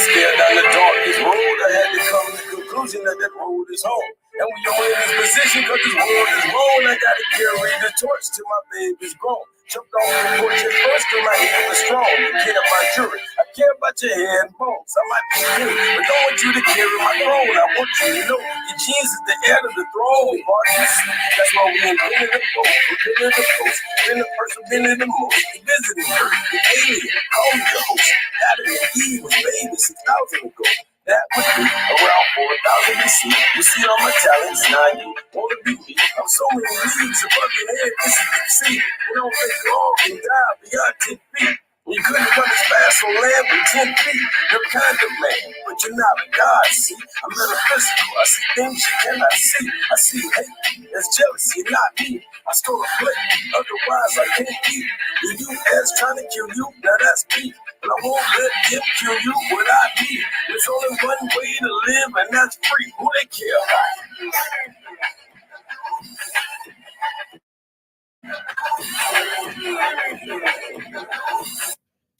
scared down the darkest road. I had to come to the conclusion that that road is home. And we all in this position because this world is wrong. I gotta carry the torch till my baby's grown. Jumped off the porch at first till my head was strong. You care about jury, I care about your hair and bones. I might be king, but don't want you to carry my throne. I want you to know your genes is the heir to the throne. Hard to see, that's why we invented the boat. Invented the coast, been the first, been in the most. We visited Earth, the alien, call me the host. Adam and Eve was babies 6,000 ago. That would be around 4,000 BC. You see all my talents, now you wanna be me. I'm so many leagues above your head, this is deep sea. You don't think all can die beyond 10 feet. You couldn't run as fast on land with 10 feet. You're kind of man, but you're not a god, see. I'm metaphysical, I see things you cannot see. I see hate, that's jealousy, not me. I stole a plate, otherwise I can't eat. The U.S. trying to kill you, now that's me. But I won't let them kill you without me. There's only one way to live, and that's free. Who they care about?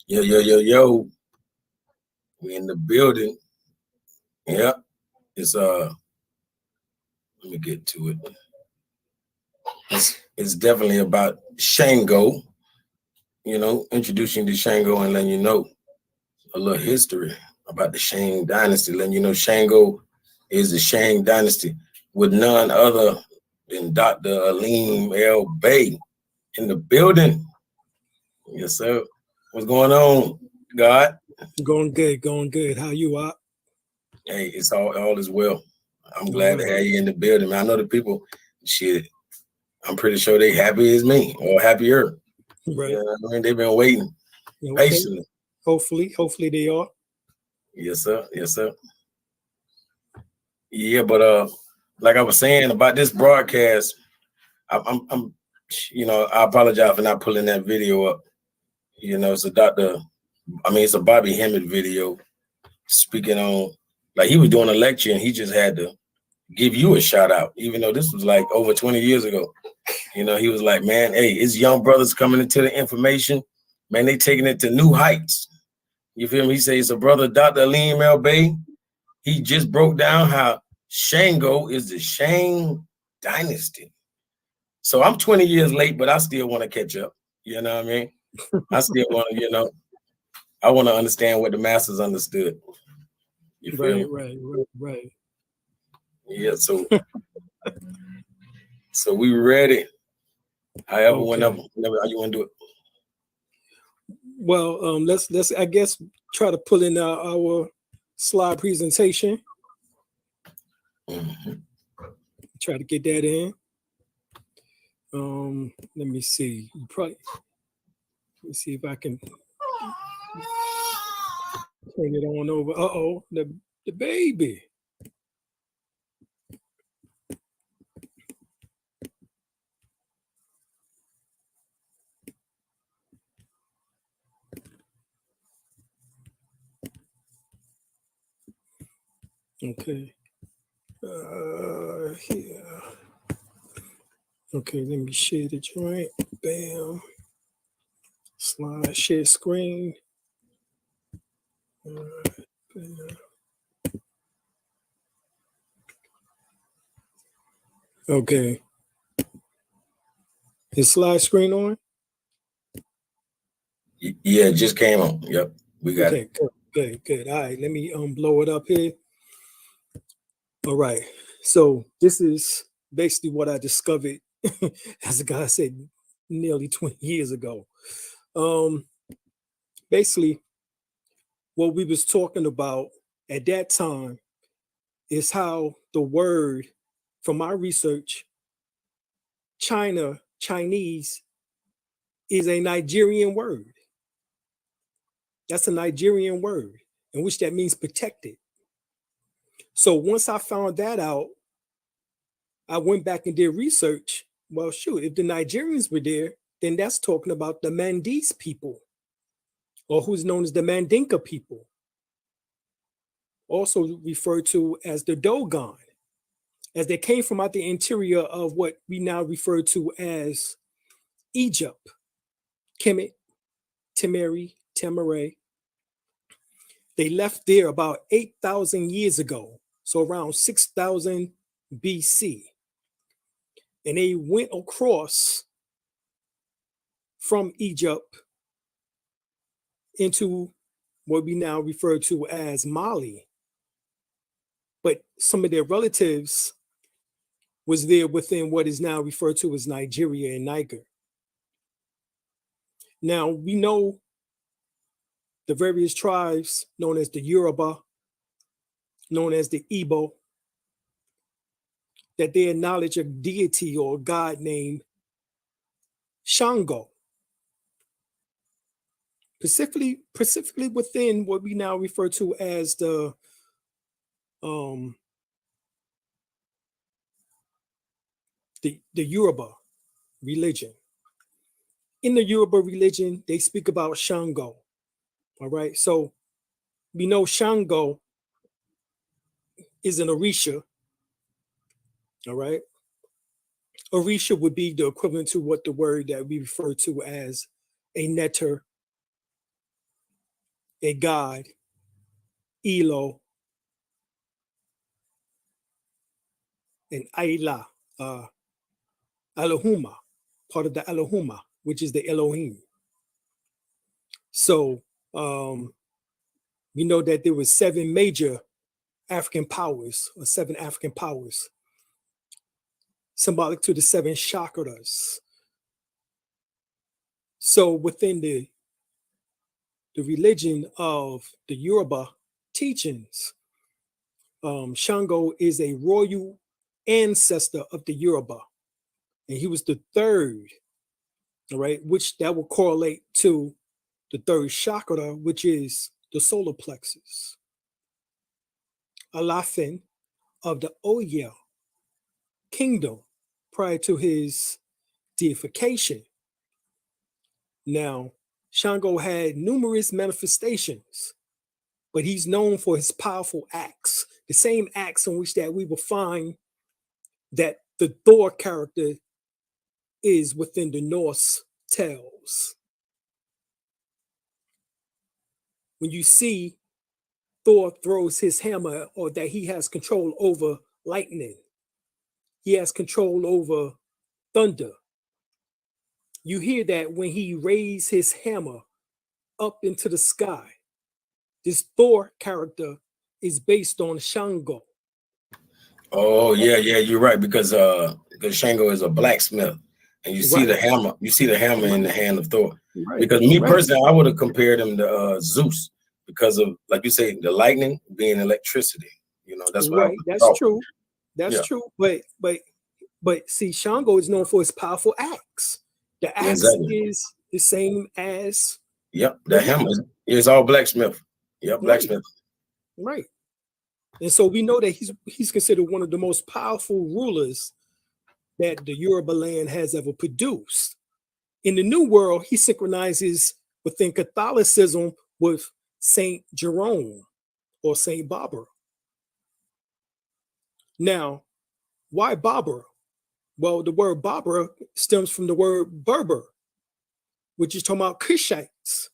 Yo. We in the building. Yeah. It's let me get to it. It's definitely about Shango, you know, introducing to Shango and letting you know a little history about the Shang Dynasty, letting you know Shango is the Shang Dynasty with none other than Dr. Alim El-Bey in the building. Yes, sir. What's going on, God? Going good. How you are? Hey, it's all is well. I'm glad to have you in the building, man. I know the people, shit, I'm pretty sure they happy as me or happier. Right. You know what I mean? They've been waiting patiently. Hopefully they are. Yes, sir. Yeah, but like I was saying about this broadcast, I'm you know, I apologize for not pulling that video up. You know, it's a Bobby Hemmett video speaking on, like he was doing a lecture and he just had to give you a shout out, even though this was like over 20 years ago. You know, he was like, man, hey, it's young brothers coming into the information, man, they taking it to new heights. You feel me? He says, a brother, Dr. Alim El-Bey, he just broke down how Shango is the Shang Dynasty. So I'm 20 years late, but I still want to catch up. You know what I mean? I still want to, you know, I want to understand what the masters understood. You feel me? Right. Yeah, so we ready. However, whenever you want to do it. Well, let's I guess try to pull in our slide presentation. Mm-hmm. Try to get that in. Let me see. Let me see if I can turn it on over. The baby. Okay. Here. Okay, let me share the joint. Bam. Slide, share screen. Okay. Is slide screen on? Yeah, it just came on. Yep, we got it. Good. All right, let me blow it up here. All right. So this is basically what I discovered, as the guy said, nearly 20 years ago. Basically, what we was talking about at that time is how the word, from my research, Chinese, is a Nigerian word. That's a Nigerian word, in which that means protected. So once I found that out, I went back and did research. Well, shoot, if the Nigerians were there, then that's talking about the Mandis people, or who's known as the Mandinka people, also referred to as the Dogon, as they came from out the interior of what we now refer to as Egypt, Kemet, Temere, They left there about 8,000 years ago, so around 6,000 BC. And they went across from Egypt into what we now refer to as Mali. But some of their relatives was there within what is now referred to as Nigeria and Niger. Now, we know the various tribes known as the Yoruba, known as the Igbo, that they acknowledge a deity or a god named Shango, specifically within what we now refer to as the Yoruba religion. In the Yoruba religion, they speak about Shango. All right, so we know Shango is an Orisha. All right, Orisha would be the equivalent to what the word that we refer to as a netter, a god, Elo, and Ayla, Elohuma, part of the Elohuma, which is the Elohim. So we know that there were 7 major African powers, or 7 African powers, symbolic to the 7 chakras. So within the religion of the Yoruba teachings, Shango is a royal ancestor of the Yoruba, and he was the 3rd, all right, which that will correlate to the 3rd chakra, which is the solar plexus. Alafin of the Oya kingdom prior to his deification. Now, Shango had numerous manifestations, but he's known for his powerful acts, the same acts in which that we will find that the Thor character is within the Norse tales. When you see Thor throws his hammer, or that he has control over lightning, he has control over thunder. You hear that when he raised his hammer up into the sky. This Thor character is based on Shango. Oh yeah, you're right, because Shango is a blacksmith, and you see the hammer. You see the hammer in the hand of Thor. Right. Because me personally, I would have compared him to Zeus, because of, like you say, the lightning being electricity. You know, that's what That's true. That's true. But see, Shango is known for his powerful axe. The axe is the same as the hammer is all blacksmith. Blacksmith. Right. And so we know that he's considered one of the most powerful rulers that the Yoruba land has ever produced. In the New World, he synchronizes within Catholicism with Saint Jerome or Saint Barbara. Now, why Barbara? Well, the word Barbara stems from the word Berber, which is talking about Cushites.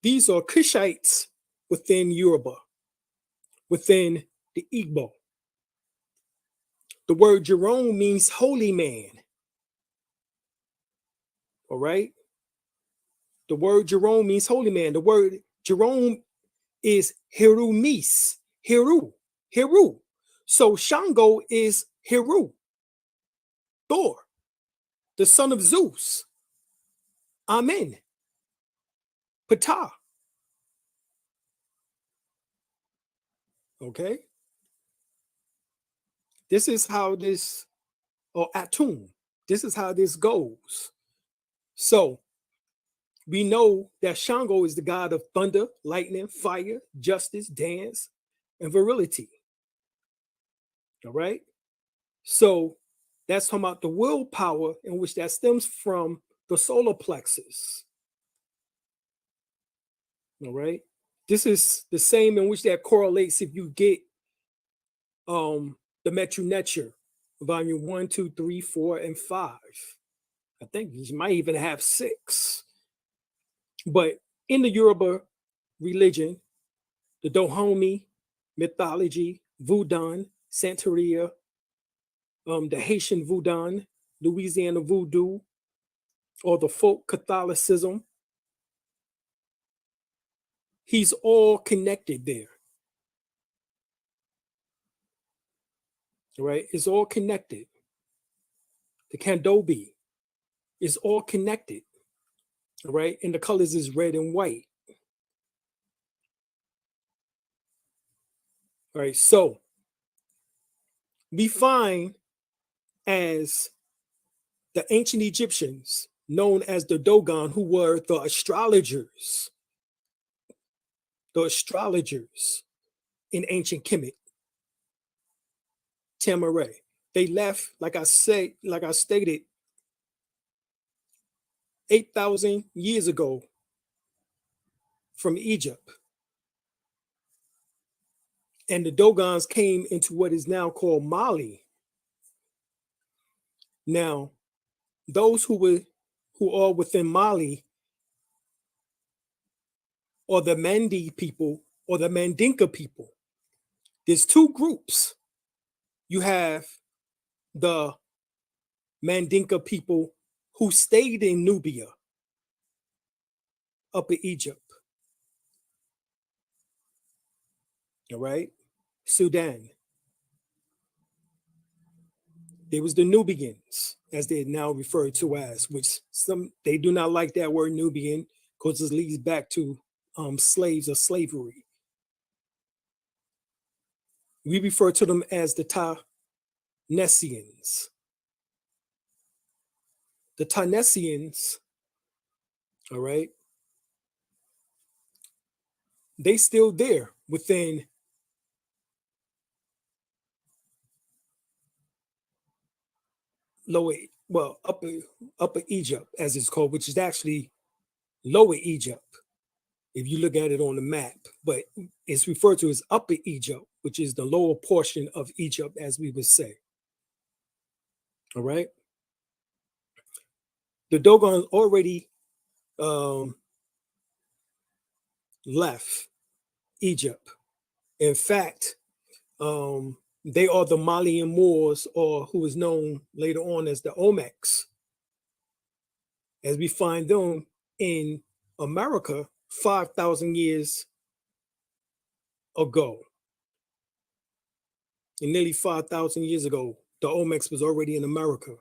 These are Cushites within Yoruba, within the Igbo. The word Jerome means holy man. All right? The word Jerome means holy man. The word Jerome is Herumis, Heru. So Shango is Heru, Thor, the son of Zeus. Amen. Ptah. Okay? This is how this, or Atum, this is how this goes. So we know that Shango is the god of thunder, lightning, fire, justice, dance, and virility. All right? So that's talking about the willpower in which that stems from the solar plexus. All right? This is the same in which that correlates if you get the Metru Nature, volume 1, 2, 3, 4, and 5. I think you might even have 6. But in the Yoruba religion, the Dahomey mythology, Voodoo, Santeria, the Haitian Voodoo, Louisiana Voodoo, or the folk Catholicism. He's all connected there. Right? It's all connected. The Candomblé is all connected. Right? And the colors is red and white. All right, so we find as the ancient Egyptians, known as the Dogon, who were the astrologers in ancient Kemet, Tamaray. They left, like I stated, 8,000 years ago from Egypt. And the Dogons came into what is now called Mali. Now, those who are within Mali, or the Mandi people, or the Mandinka people, there's two groups. You have the Mandinka people who stayed in Nubia, Upper Egypt. All right, Sudan. There was the Nubians, as they're now referred to as, which they do not like that word Nubian because it leads back to slaves or slavery. We refer to them as the Tanessians. The Tanessians, all right, they still there within upper Egypt, as it's called, which is actually Lower Egypt, if you look at it on the map, but it's referred to as Upper Egypt, which is the lower portion of Egypt, as we would say. All right. The Dogon already left Egypt. In fact, they are the Malian Moors, or who is known later on as the Olmecs, as we find them in America 5,000 years ago. And nearly 5,000 years ago, the Olmecs was already in America.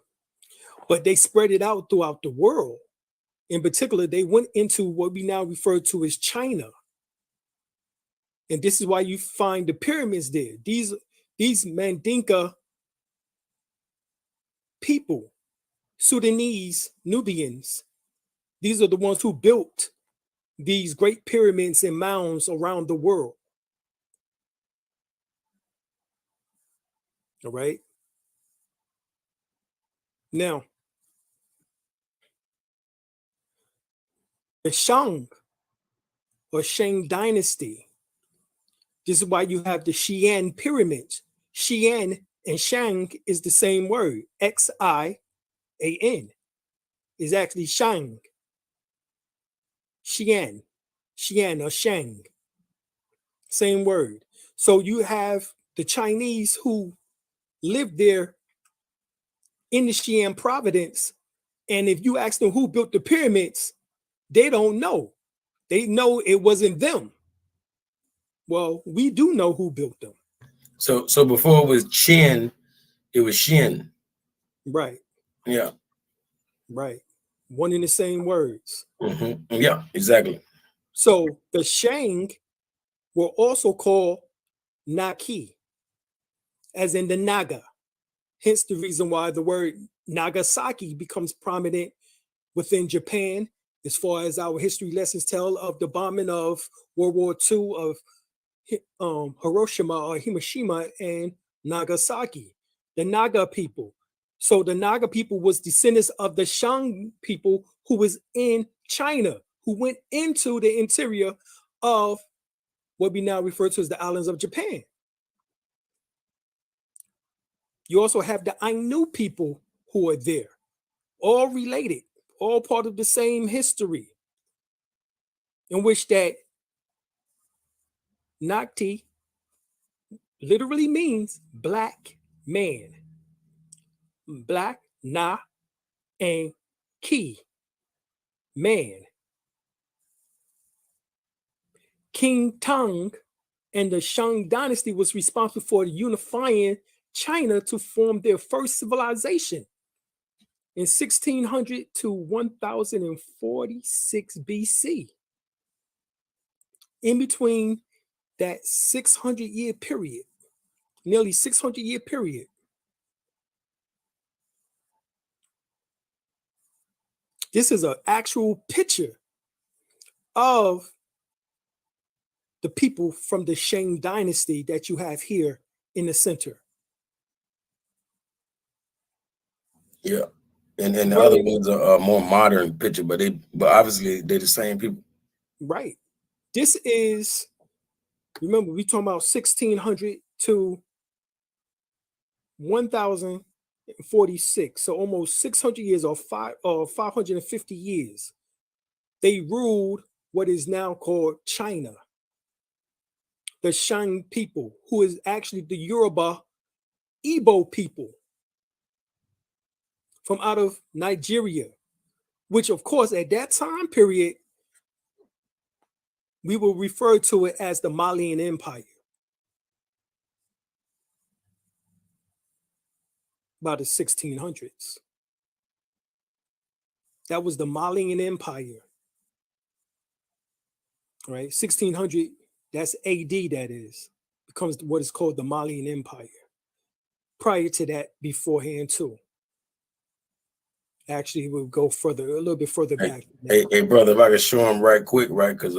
But they spread it out throughout the world. In particular, they went into what we now refer to as China. And this is why you find the pyramids there. These Mandinka people, Sudanese, Nubians, these are the ones who built these great pyramids and mounds around the world. All right. Now, the Shang or Shang Dynasty, this is why you have the Xi'an pyramids. Xi'an and Shang is the same word. Xian is actually Shang. Xi'an or Shang, same word. So you have the Chinese who lived there in the Xi'an province, and if you ask them who built the pyramids, they don't know. They know it wasn't them. Well, we do know who built them. So before it was Chin, it was Shin. Right. Yeah. Right. One and the same words. Mm-hmm. Yeah, exactly. So the Shang were also called Naki, as in the Naga. Hence the reason why the word Nagasaki becomes prominent within Japan, as far as our history lessons tell of the bombing of World War II of Hiroshima or Hiroshima and Nagasaki, the Naga people. So the Naga people was descendants of the Shang people who was in China, who went into the interior of what we now refer to as the islands of Japan. You also have the Ainu people who are there, all related, all part of the same history, in which that Nakti literally means black man. Black na and ki man. King Tang and the Shang Dynasty was responsible for unifying China to form their first civilization in 1600 to 1046 BC. In between that 600-year period, nearly 600-year period, this is an actual picture of the people from the Shang Dynasty that you have here in the center. Yeah. And the other ones are a more modern picture, but obviously they're the same people. Right. This is, remember, we talking about 1600 to 1046. So almost 600 years or 550 years. They ruled what is now called China. The Shang people, who is actually the Yoruba Igbo people from out of Nigeria, which of course at that time period, we will refer to it as the Malian Empire. By the 1600s. That was the Malian Empire. Right? 1600, that's AD, that is, becomes what is called the Malian Empire. Prior to that, beforehand too. Actually, we'll go further, a little bit further back. Hey, brother, if I could show him right quick, right? Because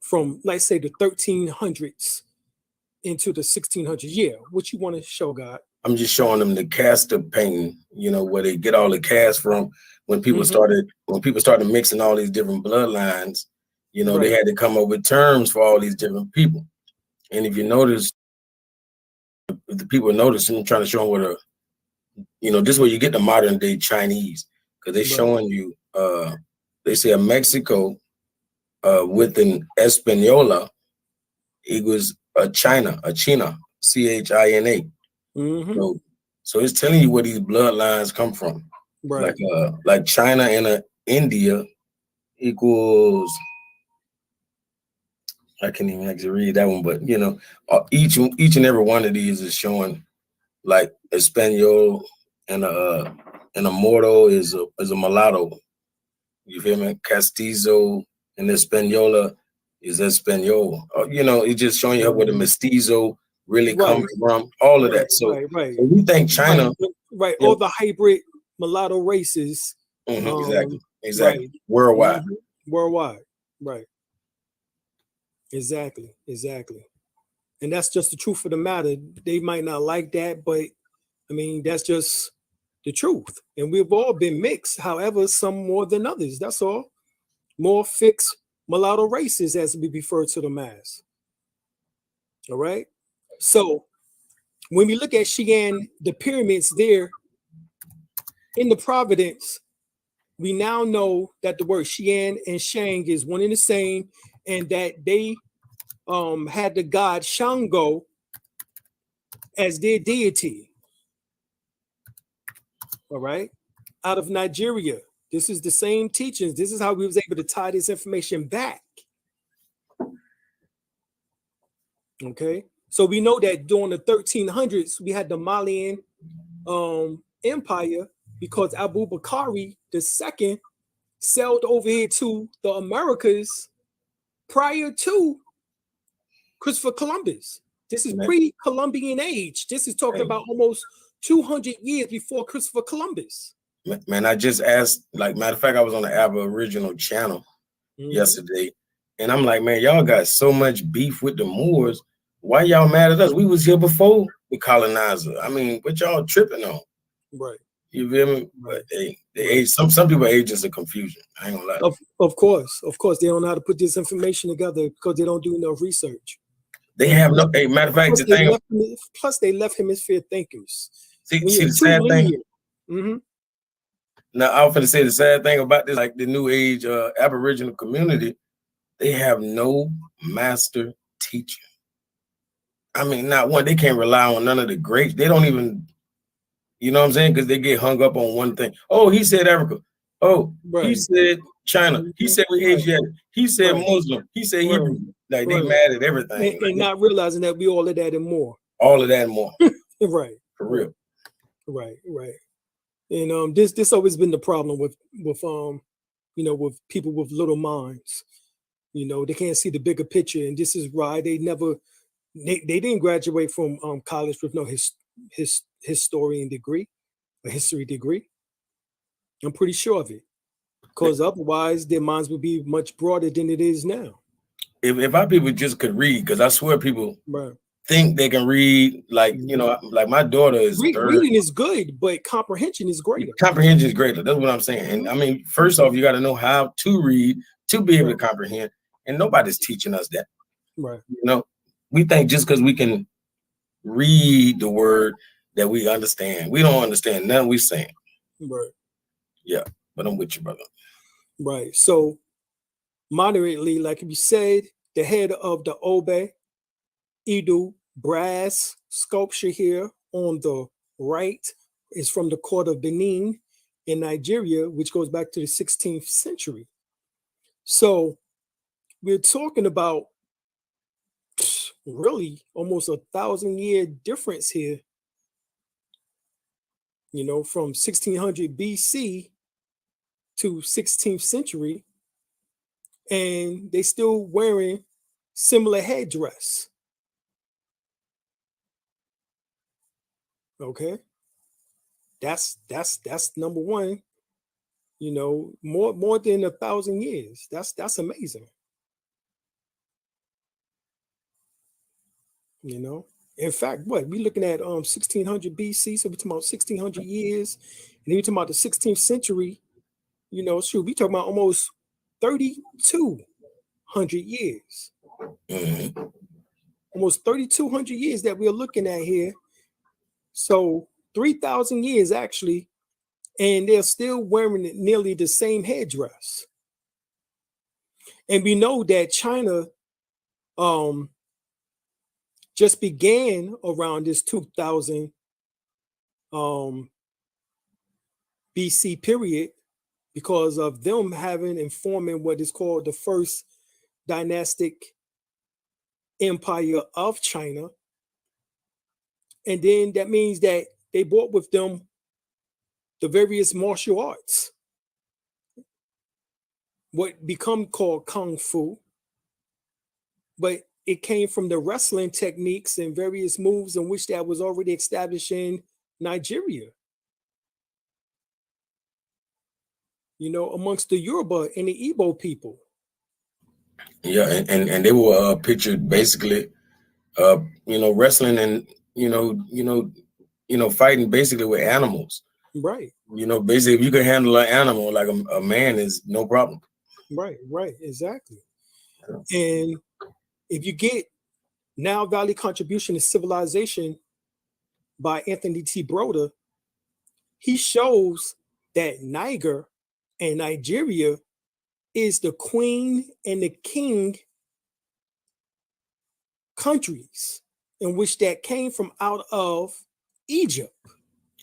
from let's say the 1300s into the 1600s. Yeah, what you want to show, God? I'm just showing them the caster painting, where they get all the cast from. When people started mixing all these different bloodlines, they had to come up with terms for all these different people. And if you notice, if the people notice, I'm trying to show them what this is where you get the modern day Chinese, because they're showing you, they say a Mexico with an Española equals a China, China, China. So it's telling you where these bloodlines come from. Right. Like China and India equals, I can't even actually read that one, but each and every one of these is showing like Espanol and a Morto is a mulatto. You feel me? Castizo and Española is Espanol. It's just showing you where the mestizo really comes from, all of that. So, so we think China, all the hybrid mulatto races, exactly, worldwide, right? Exactly, and that's just the truth of the matter. They might not like that, but I mean that's just the truth. And we've all been mixed, however, some more than others. That's all. More fixed mulatto races, as we refer to them as. All right. So when we look at Xi'an, the pyramids there in the Providence, we now know that the word Xi'an and Shang is one and the same, and that they had the god Shango as their deity. All right. Out of Nigeria. This is the same teachings. This is how we was able to tie this information back. Okay. So we know that during the 1300s, we had the Malian Empire because Abu Bakari II sailed over here to the Americas prior to Christopher Columbus. This is pre-Columbian age. This is talking about almost 200 years before Christopher Columbus. Man, I just asked, matter of fact, I was on the Aboriginal channel yesterday, and I'm like, man, y'all got so much beef with the Moors. Why y'all mad at us? We was here before the colonizer. I mean, what y'all tripping on? Right. You feel me? But some people agents of confusion. I ain't gonna lie. Of course, they don't know how to put this information together because they don't do enough research. They have no. Matter of fact, plus they left hemisphere thinkers. See the sad thing. Now, I was going to say the sad thing about this, like the New Age Aboriginal community, they have no master teaching. I mean, not one, they can't rely on none of the greats. They don't even, you know what I'm saying? Because they get hung up on one thing. Oh, he said Africa. Oh, he said China. He said we Asiatic. He said Muslim. He said Hebrew. Like they mad at everything. And not realizing that we all of that and more. All of that and more. Right. For real. Right. And this always been the problem with with people with little minds. They can't see the bigger picture, and this is why they didn't graduate from college with no historian degree, a history degree. I'm pretty sure of it, because otherwise their minds would be much broader than it is now. If our people just could read, because I swear people think they can read, like like my daughter is reading is good, but comprehension is greater. Comprehension is greater. That's what I'm saying. And I mean, first off, you got to know how to read to be able to comprehend, and nobody's teaching us that. Right. We think just because we can read the word that we understand. We don't understand nothing we saying. Right. Yeah, but I'm with you, brother. Right. So moderately, like you said, the head of the Obe Idu brass sculpture here on the right is from the court of Benin in Nigeria, which goes back to the 16th century. So we're talking about really almost 1,000-year difference here, from 1600 BC to 16th century, and they still wearing similar headdress. Okay, that's number one. More than 1,000 years. That's amazing. In fact, what we're looking at 1600 BC, so we're talking about 1600 years, and then we're talking about the 16th century. We talking about almost 3,200 years. Almost 3,200 years that we're looking at here. So 3,000 years actually, and they're still wearing nearly the same headdress. And we know that China just began around this 2000 BC period because of them having and forming what is called the first dynastic empire of China. And then that means that they brought with them the various martial arts, what become called Kung Fu, but it came from the wrestling techniques and various moves in which that was already established in Nigeria. Amongst the Yoruba and the Igbo people. Yeah, and they were pictured basically, wrestling and fighting basically with animals. Right. Basically, if you can handle an animal like a man, is no problem. Right, exactly. And if you get Now Valley Contribution to Civilization by Anthony T. Broder, he shows that Niger and Nigeria is the queen and the king countries in which that came from out of Egypt.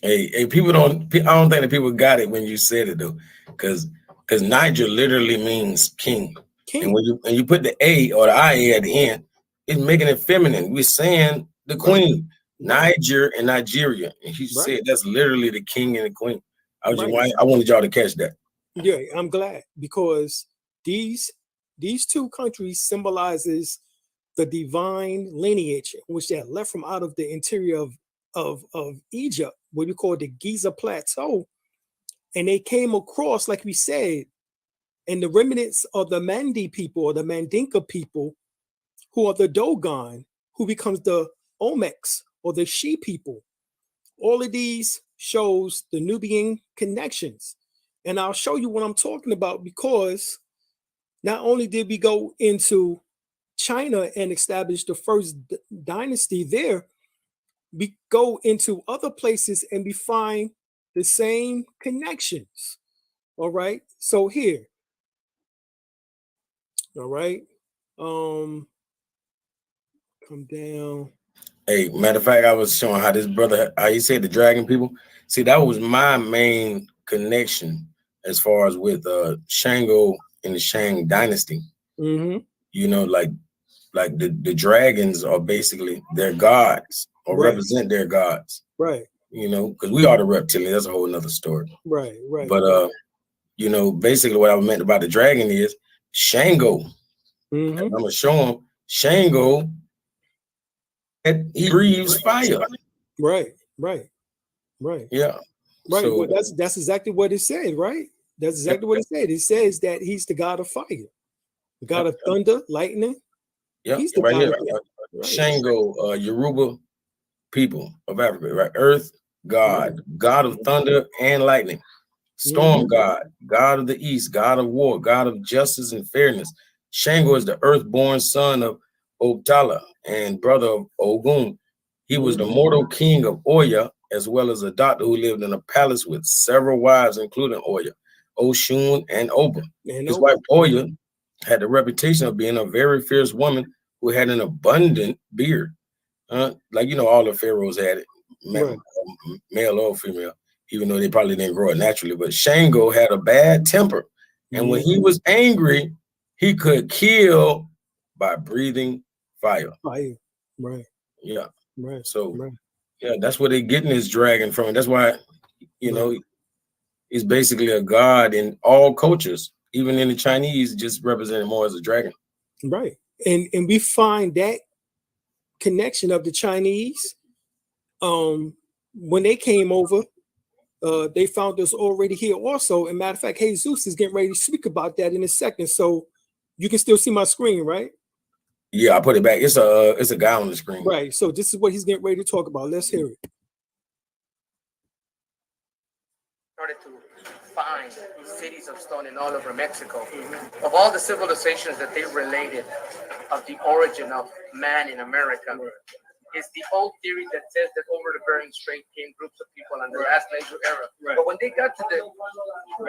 Hey, people don't. I don't think that people got it when you said it though, because Niger literally means king. And when you put the A or the IA at the end, it's making it feminine. We're saying the queen, Niger and Nigeria, and he said that's literally the king and the queen. I wanted y'all to catch that. Yeah, I'm glad, because these two countries symbolizes the divine lineage which that left from out of the interior of Egypt, what we call the Giza Plateau, and they came across, like we said, and the remnants of the Mandi people or the Mandinka people, who are the Dogon, who becomes the Olmecs or the She people. All of these shows the Nubian connections. And I'll show you what I'm talking about, because not only did we go into China and establish the first dynasty there, we go into other places and we find the same connections. All right. So here. All right. Come down. Hey, matter of fact, I was showing how this brother, how he said the dragon people. See, that was my main connection as far as with Shango and the Shang Dynasty. Mm-hmm. You know, like the dragons are basically their gods or Right. represent their gods. Right. You know, because we are the reptilians. That's a whole nother story. Right. Right. But you know, basically what I meant about the dragon is Shango. Mm-hmm. I'm gonna show him Shango. He breathes fire. Right. Right. Right. Yeah. Right. So Well, that's exactly what it said, right? That's exactly what it said. It says that he's the god of fire, the god of thunder, lightning. yeah, He's the right god here. of that. Right. Shango, Yoruba people of Africa, right? Earth God, God of thunder and lightning, storm God, God of the east, God of war, God of justice and fairness. Shango is the earth-born son of Obtala and brother of Ogun. He was the mortal king of Oya, as well as a doctor who lived in a palace with several wives, including Oya, Oshun, and Oba. His wife Oya had the reputation of being a very fierce woman who had an abundant beard. Like, you know, all the pharaohs had it, male or female, even though they probably didn't grow it naturally. But Shango had a bad temper. And when he was angry, he could kill by breathing fire. Fire. Right. Yeah. Right. So, yeah, that's where they're getting his dragon from. And that's why, you know, he's basically a god in all cultures, even in the Chinese, just represented more as a dragon. Right. And we find that connection of the Chinese. When they came over, they found us already here also. And matter of fact, Jesus is getting ready to speak about that in a second. So you can still see my screen, right? Yeah, I put it back. It's a guy on the screen. Right. So this is what he's getting ready to talk about. Let's hear it. Started to find cities of stone in all over Mexico. Of all the civilizations that they related of the origin of man in America, is the old theory that says that over the Bering Strait came groups of people in the last major era. But when they got to the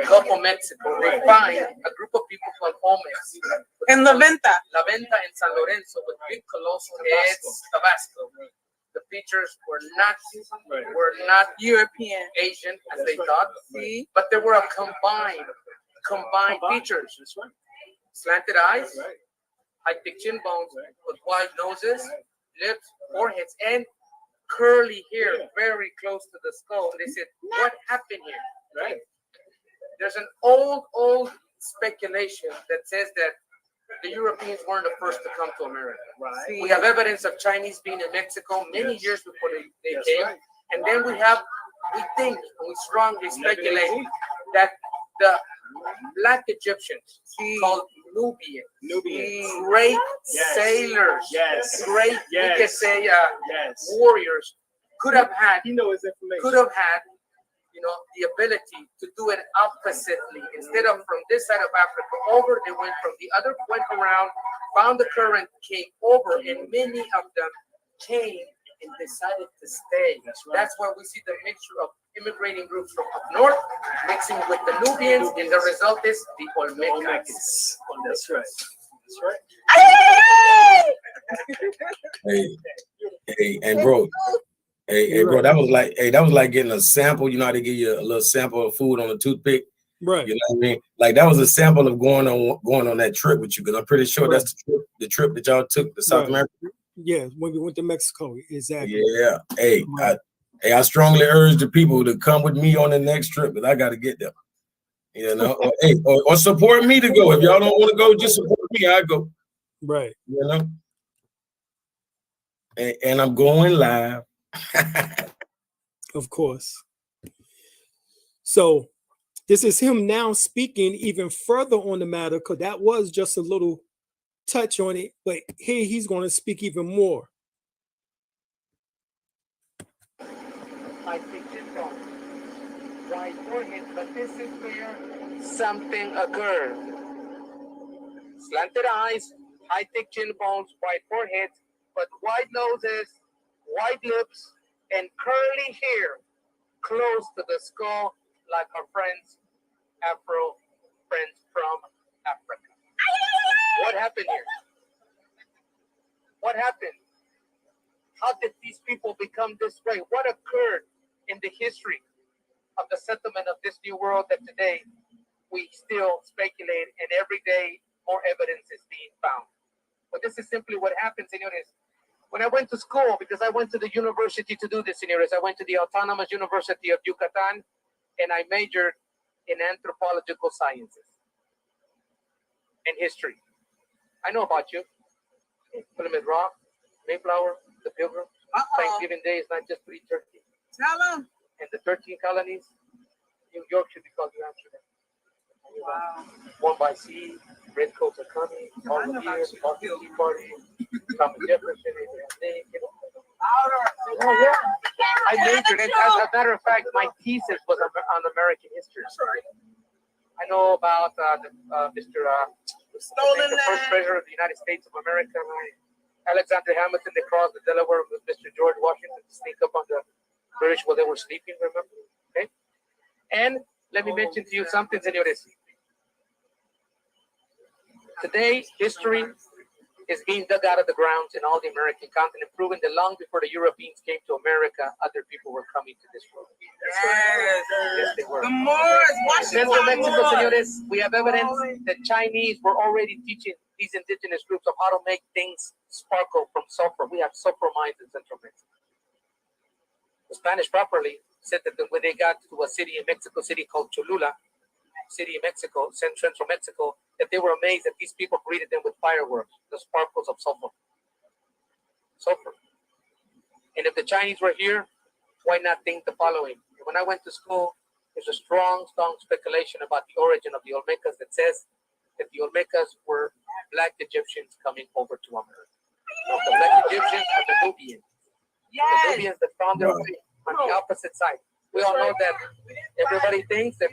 Gulf of Mexico, they find a group of people called Homes. En La Venta. La Venta in San Lorenzo with big colossal heads, Tabasco. The features were not European, Asian, as they thought, but they were a combined features. Slanted eyes, high thick chin bones with wide noses, lips, foreheads, and curly hair very close to the skull. And they said, what happened here? Right. There's an old speculation that says that the Europeans weren't the first to come to America. Right. We have evidence of Chinese being in Mexico many years before they came. Right. And then we think, and we strongly speculate that the Black Egyptians called Nubians, great sailors, great, we could say, warriors, could have had, you know, the ability to do it oppositely. Instead of from this side of Africa over, they went from the other, went around, found the current, came over, and many of them came and decided to stay. That's why we see the mixture of immigrating groups from up north mixing with the Nubians, and the result is the Olmecans. That's right. Hey, and bro. Hey, bro, that was like getting a sample. You know how they give you a little sample of food on a toothpick, right? You know what I mean? Like that was a sample of going on that trip with you, because I'm pretty sure that's the trip that y'all took to South America. Yeah, when we went to Mexico, exactly. Yeah. Hey, I strongly urge the people to come with me on the next trip, because I got to get them. You know, or support me to go. If y'all don't want to go, just support me. I go. Right. You know. And I'm going live. Of course. So this is him now speaking even further on the matter, because that was just a little touch on it, but here he's going to speak even more. I think it's wrong. Why forehead? But this is where something occurred. Slanted eyes, high thick chin bones, wide forehead, but wide noses, wide lips, and curly hair close to the skull, like our friends, Afro friends from Africa. What happened here? What happened? How did these people become this way? What occurred in the history of the settlement of this new world that today we still speculate, and every day more evidence is being found? But this is simply what happened, señores. When I went to school, because I went to the university to do this, señores, I went to the Autonomous University of Yucatan, and I majored in anthropological sciences and history. I know about you. Plymouth Rock, Mayflower, the Pilgrim. Thanksgiving Day is not just to eat turkey. Tell them. And the 13 colonies, New York should be called New Amsterdam. Wow. One by sea, redcoats are coming, all the years, all the Tea Party, Thomas Jefferson, Abraham Lincoln. Oh, yeah. I majored, and as a matter of fact, my thesis was on American history. I know about Mr. The first president of the United States of America, Alexander Hamilton. They crossed the Delaware with Mr. George Washington to sneak up on the British while they were sleeping, remember? Okay. And let me mention to you something, señores. Today, history is being dug out of the ground in all the American continent, proving that long before the Europeans came to America, other people were coming to this world. Yes, they were. The Moors, Central Washington Mexico, Moors. señores, we have evidence that Chinese were already teaching these indigenous groups of how to make things sparkle from sulfur. We have sulfur mines in Central Mexico. The Spanish properly said that when they got to a city in Mexico City called Cholula, city in Mexico, Central Mexico, that they were amazed that these people greeted them with fireworks, the sparkles of sulfur. Sulfur. And if the Chinese were here, why not think the following? When I went to school, there's a strong speculation about the origin of the Olmecas that says that the Olmecas were black Egyptians coming over to America. The black Egyptians are the Nubians. The Nubians that found their way on the opposite side. We all know that everybody thinks that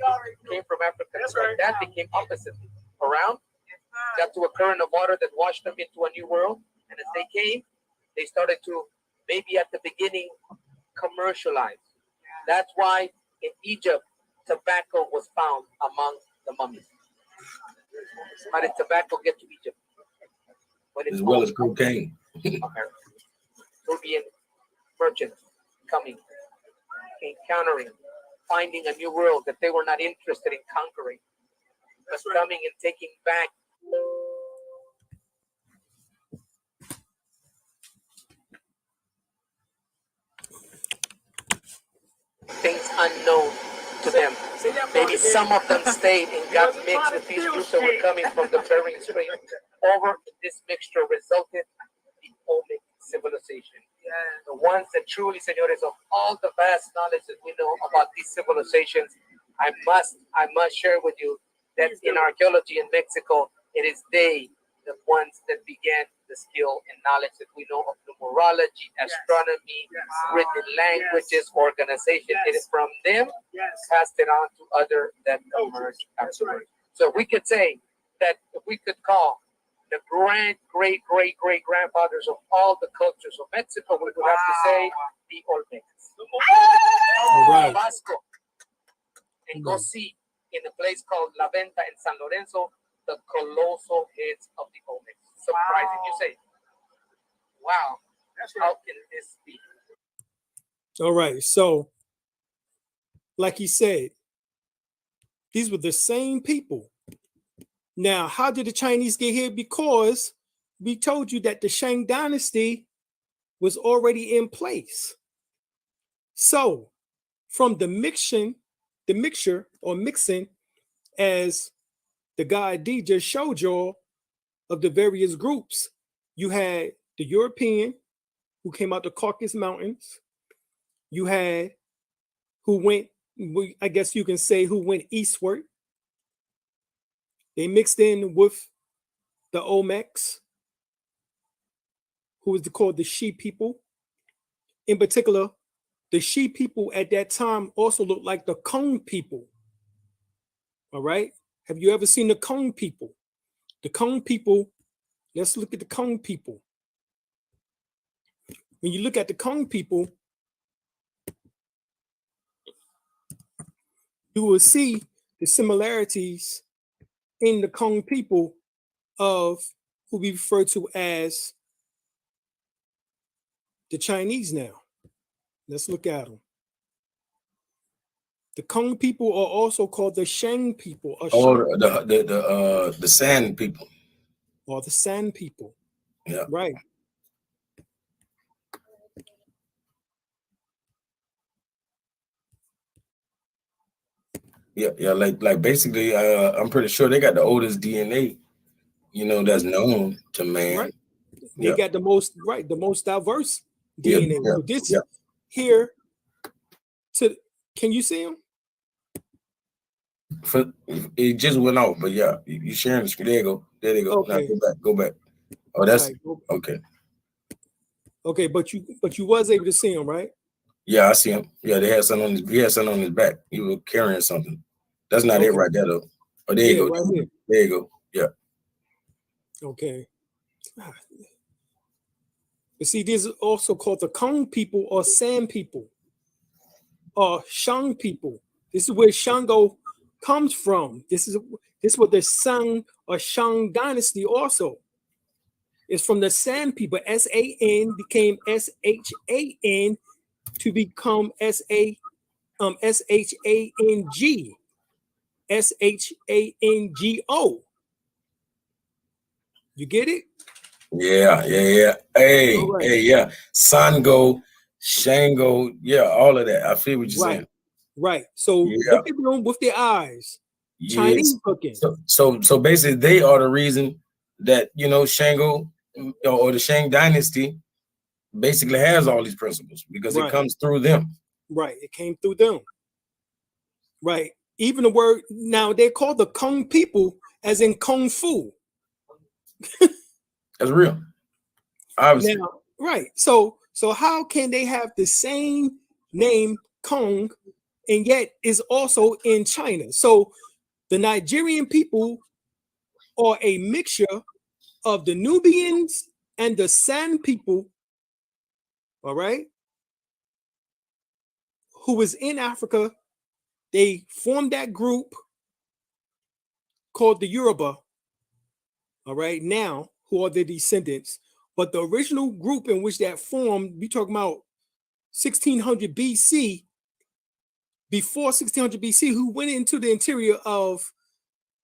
came from Africa. Right? That became opposite. Around, got to a current of water that washed them into a new world. And as they came, they started to, maybe at the beginning, commercialize. That's why in Egypt, tobacco was found among the mummies. How did tobacco get to Egypt? When as well as cocaine. Nubian merchants coming, encountering, finding a new world that they were not interested in conquering, but coming and taking back things unknown to them. Maybe some of them stayed and got mixed with these groups that were coming from the Bering Strait. Over this mixture resulted the Olmec civilization. The ones that truly, señores, of all the vast knowledge that we know about these civilizations, I must share with you that in archaeology in Mexico, it is they, the ones that began the skill and knowledge that we know of numerology, astronomy, written languages, organization. It is from them passed it on to other that emerged afterwards. So we could say that if we could call the great grandfathers of all the cultures of Mexico, we would have to say the Olmecs. Right. Vasco, and go see in a place called La Venta in San Lorenzo the colossal heads of the Olmecs. Surprising, you say? Wow, how can this be? All right. So, like he said, these were the same people. Now, how did the Chinese get here? Because we told you that the Shang Dynasty was already in place. So, from the mixing, as the guy D just showed y'all, of the various groups, you had the European who came out the Caucasus Mountains. You had who went, I guess you can say, who went eastward. They mixed in with the Olmecs, who was called the She people. In particular, the She people at that time also looked like the Kong people. All right? Have you ever seen the Kong people? The Kong people, let's look at the Kong people. When you look at the Kong people, you will see the similarities in the Kong people of who we refer to as the Chinese now. Let's look at them. The Kung people are also called the Shang people, or the Sand people. Or the San people. Yeah. Right. Yeah, like basically, I'm pretty sure they got the oldest DNA, that's known to man. Right. They got the most diverse DNA. Yeah, So this here can you see them? It just went off, but yeah, you sharing the screen. There you go. There they go. Okay. Now go back. Oh, that's right. okay. Okay, but you was able to see him, right? Yeah, I see him. Yeah, he had something on his back. He was carrying something. That's not it right there though. Oh, there you go. Right here. There you go. Yeah. Okay. But see, this is also called the Kung people or San people or Shang people. This is where Shango comes from. This is what the Shang or Shang Dynasty also is from the San people. S-A-N became S-H-A-N to become S-H-A-N-G. S-H-A-N-G-O. You get it? Yeah. Hey, yeah. Sango, Shango, yeah, all of that. I feel what you're saying. Right. So look at them with their eyes. Chinese looking. So basically, they are the reason that Shango or the Shang Dynasty basically has all these principles because it comes through them. Right. It came through them. Right. Even the word now they're called the Kung people, as in Kung Fu. That's real. Obviously. Now, right. So how can they have the same name Kung and yet is also in China? So the Nigerian people are a mixture of the Nubians and the San people, all right, who was in Africa. They formed that group called the Yoruba, all right, now, who are the descendants. But the original group in which that formed, we talking about 1600 BC, before 1600 BC, who went into the interior of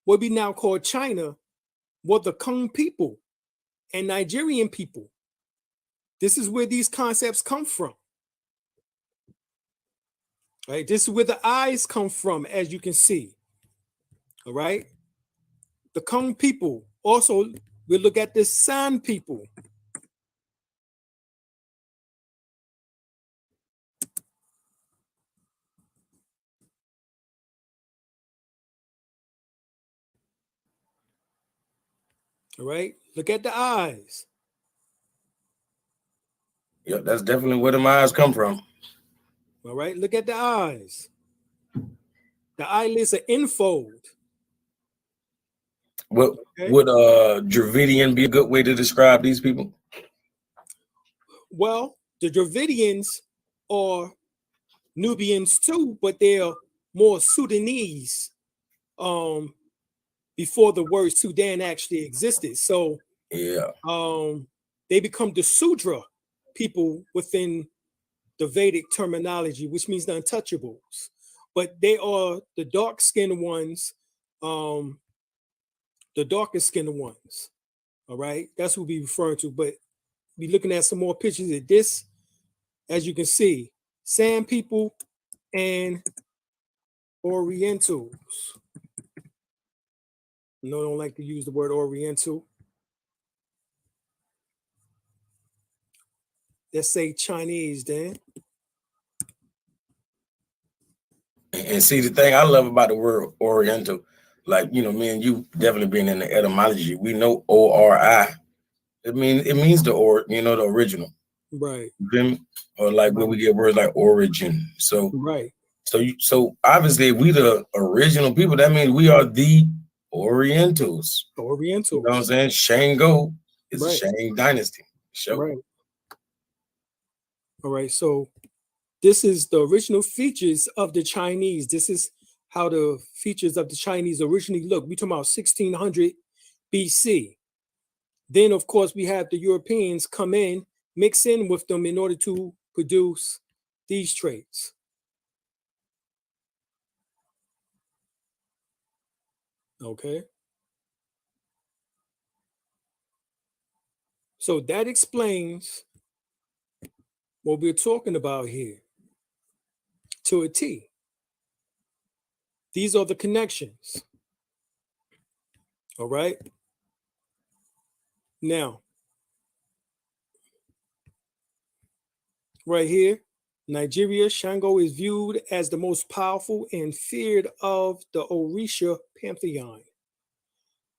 what we now call China, were the Kung people and Nigerian people. This is where these concepts come from. Right? This is where the eyes come from, as you can see. All right. The Kung people. Also, we look at the San people. All right. Look at the eyes. Yeah, that's definitely where the eyes come from. All right. Look at the eyes. The eyelids are infold. Would Dravidian be a good way to describe these people? Well, the Dravidians are Nubians too, but they're more Sudanese before the word Sudan actually existed. So they become the Sudra people within the Vedic terminology, which means the untouchables. But they are the dark-skinned ones, the darkest skinned ones. All right, that's who we referring to. But be looking at some more pictures of this, as you can see, San people and Orientals. No, I don't like to use the word Oriental. Let's say Chinese, then. And see, the thing I love about the word Oriental, like, me and you definitely being in the etymology, we know O-R-I. It means the original. Right. Or like when we get words like origin. So So obviously, if we the original people, that means we are the Orientals. Orientals. You know what I'm saying? Shango is a Shang Dynasty. Right. All right. So this is the original features of the Chinese. This is how the features of the Chinese originally look. We're talking about 1600 BC. Then, of course, we have the Europeans come in mix in with them in order to produce these traits. Okay. So that explains what we're talking about here to a T. These are the connections. All right. Now, right here, Nigeria, Shango is viewed as the most powerful and feared of the Orisha pantheon.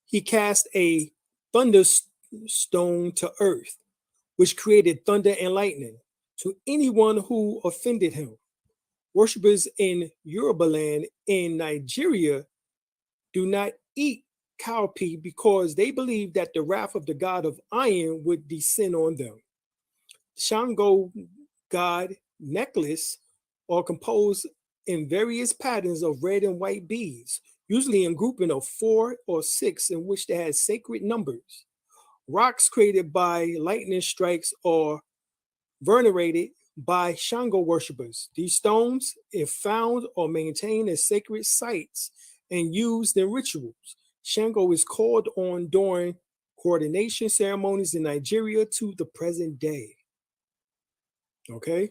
He cast a thunderstone to earth, which created thunder and lightning to anyone who offended him. Worshippers in Yoruba land in Nigeria do not eat cowpea because they believe that the wrath of the god of iron would descend on them. Shango god necklace are composed in various patterns of red and white beads, usually in grouping of 4 or 6, in which they had sacred numbers. Rocks created by lightning strikes are venerated by Shango worshippers. These stones, if found, are maintained as sacred sites and used in rituals. Shango is called on during coordination ceremonies in Nigeria to the present day. Okay.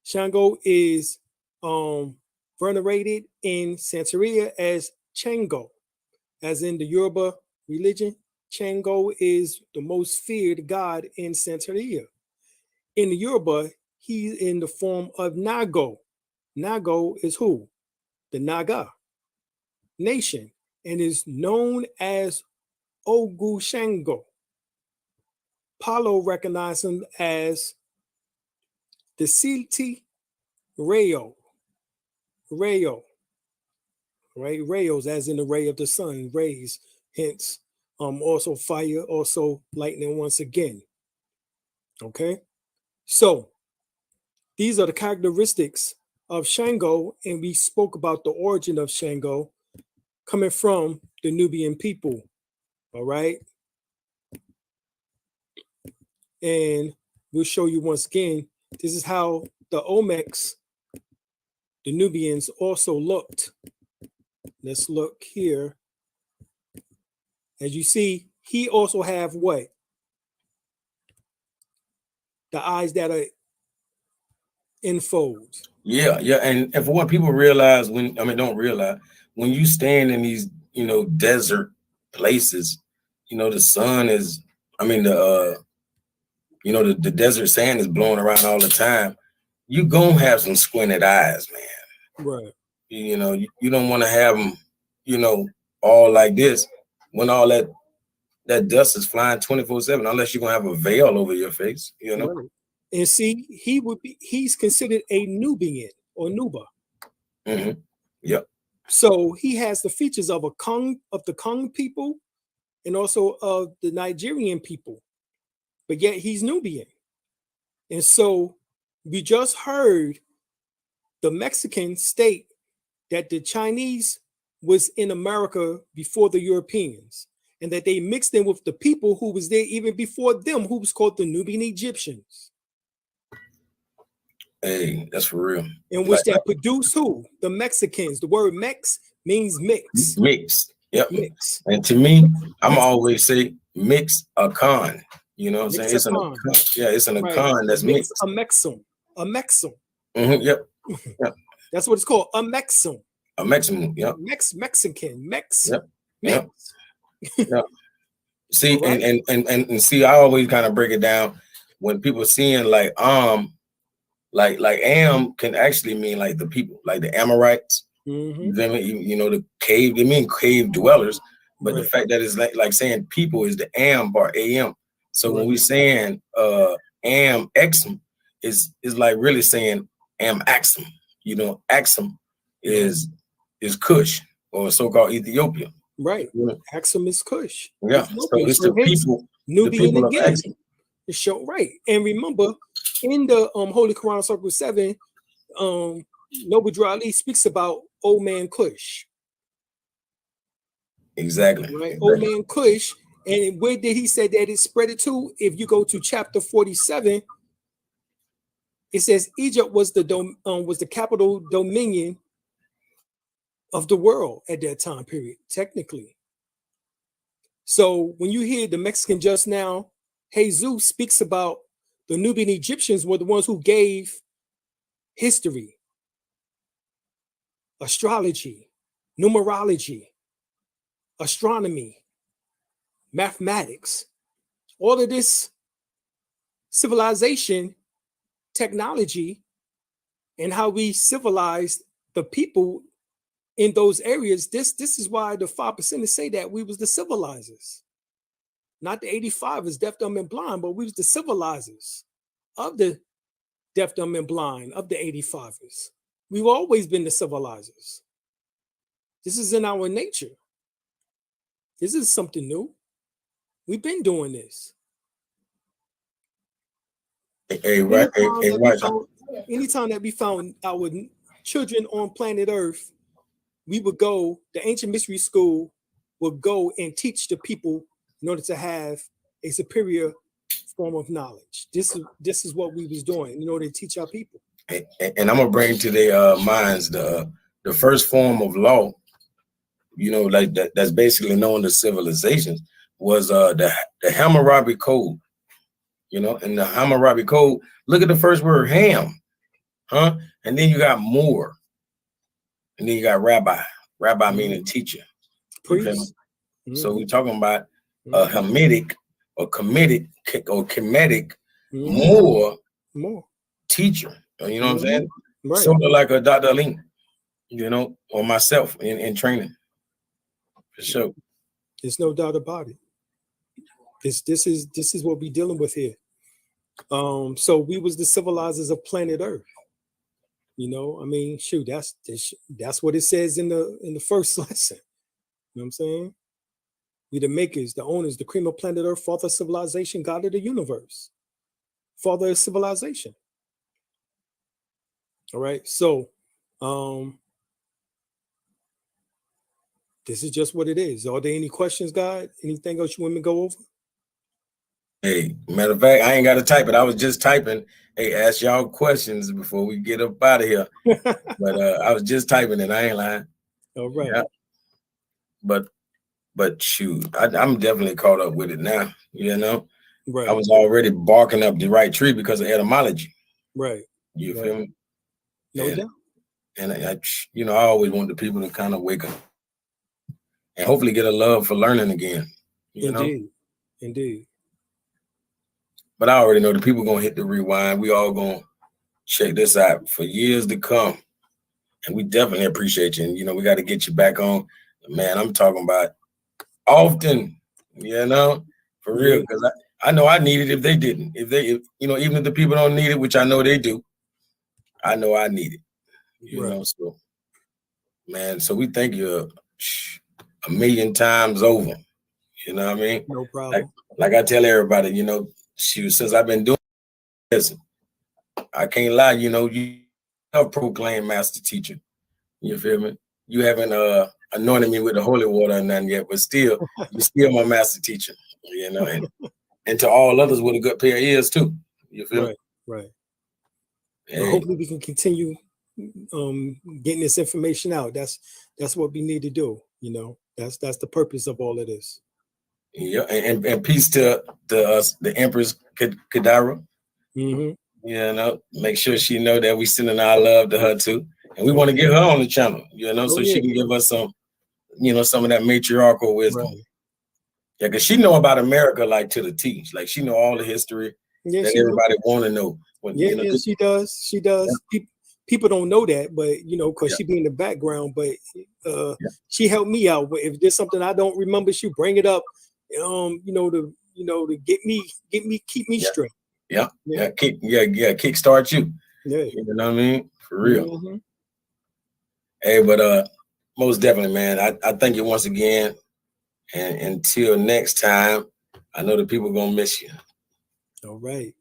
Shango is venerated in Santeria as Shango. As in the Yoruba religion, Shango is the most feared god in Santeria. In the Yoruba, he's in the form of Nago. Nago is who? The Naga nation, and is known as Ogu Shango. Palo recognized him as the Silti Rayo. Rayo. Right? Rayos, as in the ray of the sun, rays, hence also fire, also lightning once again. Okay, so these are the characteristics of Shango, and we spoke about the origin of Shango coming from the Nubian people. All right, and we'll show you once again. This is how the Olmecs, the Nubians, also looked. Let's look here. As you see, he also have what? The eyes that are in folds. Yeah, yeah. And for what people realize don't realize, when you stand in these, desert places, the sun is, the desert sand is blowing around all the time. You gonna have some squinted eyes, man. Right. You don't want to have them, all like this when all that dust is flying 24/7, unless you're gonna have a veil over your face, Right. And see, he's considered a Nubian or Nuba. Mm-hmm. Yep. So he has the features of the Kong people and also of the Nigerian people, but yet he's Nubian. And so we just heard the Mexican state that the Chinese was in America before the Europeans, and that they mixed in with the people who was there even before them, who was called the Nubian Egyptians. Hey, that's for real. In which that produced who? The Mexicans. The word Mex means mix. Mix. Yep. Mix. And to me, I'm always say mix a con. You know what I'm saying? It's it's an icon that's mixed. A mexum. A mexum. Mm-hmm, yep. Yep. That's what it's called. A mexum. A mexum. Yep. Mexican. Mex. Yep. Yep. Yep. See, right. and see, I always kind of break it down when people seeing like Am can actually mean like the people, like the Amorites. Mm-hmm. The cave, they mean cave dwellers, but the fact that it's like saying people is the Am bar AM. So when we saying Am Exum is like really saying Am Axum. Axum is Kush, or so-called Ethiopia. Right. Axum is Kush. Yeah. So it's the people. Nubian the people again. of Axum. Show right. And remember, in the Holy Quran Circle 7, Noble Drew Ali speaks about old man Kush. Exactly. Right. Old man Kush And where did he say that it spread it to? If you go to chapter 47, it says Egypt was the capital dominion of the world at that time period, technically. So when you hear the Mexican just now, Jesus speaks about the Nubian Egyptians were the ones who gave history, astrology, numerology, astronomy, mathematics, all of this civilization, technology, and how we civilized the people in those areas. This is why the 5% say that we was the civilizers, not the 85ers, deaf, dumb, and blind, but we was the civilizers of the deaf, dumb, and blind, of the 85ers. We've always been the civilizers. This is in our nature. This is something new. We've been doing this. Right. Anytime that we found our children on planet Earth, we would go, the ancient mystery school would go and teach the people in order to have a superior form of knowledge. This is what we was doing in order to teach our people. And I'm gonna bring to their minds the first form of law, like that's basically known as civilizations, was the Hammurabi Code. And the Hammurabi Code, look at the first word, ham, and then you got Moor, and then you got rabbi meaning teacher. Priest. So we're talking about a Hamitic or Kemetic Moor teacher. You know what I'm saying? Right. Sort of like a Dr. Alim, or myself in training. For sure. There's no doubt about it. This is what we're dealing with here. So we was the civilizers of planet Earth. I mean, shoot, that's what it says in the first lesson. You know what I'm saying? We the makers, the owners, the cream of planet Earth, father of civilization, God of the universe, father of civilization. All right, so this is just what it is. Are there any questions, God? Anything else you want me to go over? Hey, matter of fact, I ain't got to type it. I was just typing. Hey, ask y'all questions before we get up out of here. But I was just typing it. I ain't lying. All right. Yeah. But shoot, I'm definitely caught up with it now. Right. I was already barking up the right tree because of etymology. Right. You feel me? No doubt. And I always want the people to kind of wake up and hopefully get a love for learning again. Indeed. But I already know the people gonna hit the rewind. We all gonna check this out for years to come. And we definitely appreciate you. And we got to get you back on. Man, I'm talking about often, for real. Because I know I need it if they didn't. If even if the people don't need it, which I know they do, I know I need it. So man, so we thank you a million times over. You know what I mean? No problem. Like I tell everybody, since I've been doing this, I can't lie, you have proclaimed master teacher. You feel me? You haven't anointed me with the holy water or nothing yet, but still, you're still my master teacher, and to all others with a good pair of ears too. You feel me? Right. Hey. Well, hopefully we can continue getting this information out. That's what we need to do. That's the purpose of all of this. Yeah, and peace to the Empress Kadara. Make sure she know that we sending our love to her too, and we want to get her on the channel, so she can give us some, some of that matriarchal wisdom. Right. Yeah, because she know about America like to the T. Like she know all the history that everybody want to know. She does. She does. Yeah. People don't know that, but because she be in the background. But she helped me out. If there's something I don't remember, she bring it up. To keep me straight. Kickstart you. Yeah. You know what I mean? For real. Hey, but most definitely, man. I thank you once again. And until next time, I know the people gonna miss you. All right.